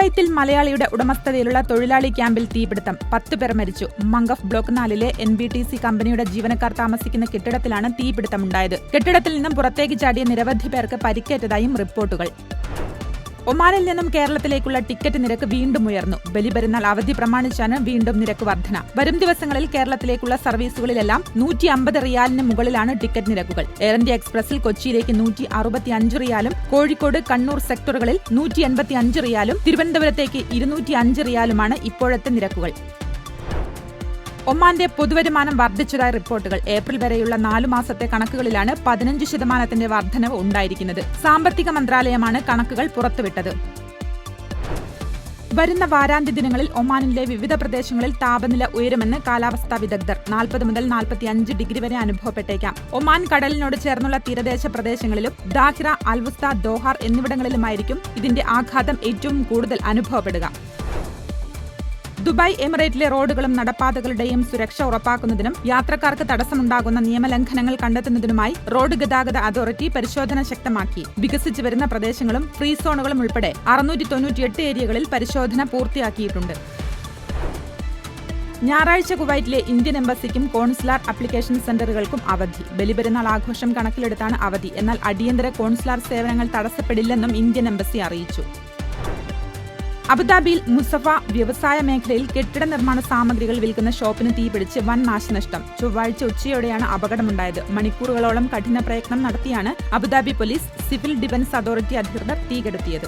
കുവൈത്തിൽ മലയാളിയുടെ ഉടമസ്ഥതയിലുള്ള തൊഴിലാളി ക്യാമ്പിൽ തീപിടുത്തം, 10 പേർ മരിച്ചു. മംഗഫ് ബ്ലോക്ക് 4-ലെ NBTC കമ്പനിയുടെ ജീവനക്കാർ താമസിക്കുന്ന കെട്ടിടത്തിലാണ് തീപിടുത്തമുണ്ടായത്. കെട്ടിടത്തിൽ നിന്നും പുറത്തേക്ക് ചാടിയ നിരവധി പേർക്ക് പരിക്കേറ്റതായും റിപ്പോർട്ടുകൾ. ഒമാനിൽ നിന്നും കേരളത്തിലേക്കുള്ള ടിക്കറ്റ് നിരക്ക് വീണ്ടും ഉയർന്നു. ബലിപെരുന്നാൾ അവധി പ്രമാണിച്ചാണ് വീണ്ടും നിരക്ക് വർധന. വരും ദിവസങ്ങളിൽ കേരളത്തിലേക്കുള്ള സർവീസുകളിലെല്ലാം 150 റിയാലിന് മുകളിലാണ് ടിക്കറ്റ് നിരക്കുകൾ. എയർ ഇന്ത്യ എക്സ്പ്രസിൽ കൊച്ചിയിലേക്ക് 165 റിയാലും, കോഴിക്കോട്, കണ്ണൂർ സെക്ടറുകളിൽ 185 റിയാലും, തിരുവനന്തപുരത്തേക്ക് 205 റിയാലുമാണ് ഇപ്പോഴത്തെ നിരക്കുകൾ. ഒമാന്റെ പൊതുവരുമാനം വർദ്ധിച്ചതായി റിപ്പോർട്ടുകൾ. ഏപ്രിൽ വരെയുള്ള 4 മാസത്തെ കണക്കുകളിലാണ് 15% വർധനവ് ഉണ്ടായിരിക്കുന്നത്. സാമ്പത്തിക മന്ത്രാലയമാണ് കണക്കുകൾ പുറത്തുവിട്ടത്. വരുന്ന വാരാന്ത്യ ദിനങ്ങളിൽ ഒമാനിലെ വിവിധ പ്രദേശങ്ങളിൽ താപനില ഉയരുമെന്ന് കാലാവസ്ഥാ വിദഗ്ധർ. 40 മുതൽ 45 ഡിഗ്രി വരെ അനുഭവപ്പെട്ടേക്കാം. ഒമാൻ കടലിനോട് ചേർന്നുള്ള തീരദേശ പ്രദേശങ്ങളിലും ദാഹിറ, അൽവുസ്ത, ദോഹാർ എന്നിവിടങ്ങളിലുമായിരിക്കും ഇതിന്റെ ആഘാതം ഏറ്റവും കൂടുതൽ അനുഭവപ്പെടുക. ദുബായ് എമിറേറ്റിലെ റോഡുകളും നടപ്പാതകളുടെയും സുരക്ഷ ഉറപ്പാക്കുന്നതിനും യാത്രക്കാർക്ക് തടസ്സമുണ്ടാകുന്ന നിയമലംഘനങ്ങൾ കണ്ടെത്തുന്നതിനുമായി റോഡ് ഗതാഗത അതോറിറ്റി പരിശോധന ശക്തമാക്കി. വികസിച്ചു വരുന്ന പ്രദേശങ്ങളും ഫ്രീ സോണുകളും ഉൾപ്പെടെ 698 ഏരിയകളിൽ പരിശോധന പൂർത്തിയാക്കിയിട്ടുണ്ട്. ഞായറാഴ്ച കുവൈറ്റിലെ ഇന്ത്യൻ എംബസിക്കും കോൺസുലാർ അപ്ലിക്കേഷൻ സെന്ററുകൾക്കും അവധി. ബലിപെരുന്നാൾ ആഘോഷം കണക്കിലെടുത്താണ് അവധി. എന്നാൽ അടിയന്തര കോൺസുലാർ സേവനങ്ങൾ തടസ്സപ്പെടില്ലെന്നും ഇന്ത്യൻ എംബസി അറിയിച്ചു. അബുദാബിയിൽ മുസഫ വ്യവസായ മേഖലയിൽ കെട്ടിട നിർമ്മാണ സാമഗ്രികൾ വിൽക്കുന്ന ഷോപ്പിന് തീപിടിച്ച് വൻ നാശനഷ്ടം. ചൊവ്വാഴ്ച ഉച്ചയോടെയാണ് അപകടമുണ്ടായത്. മണിക്കൂറുകളോളം കഠിന പ്രയത്നം നടത്തിയാണ് Abu Dhabi police, civil defence authority അധികൃതർ തീ കെടുത്തിയത്.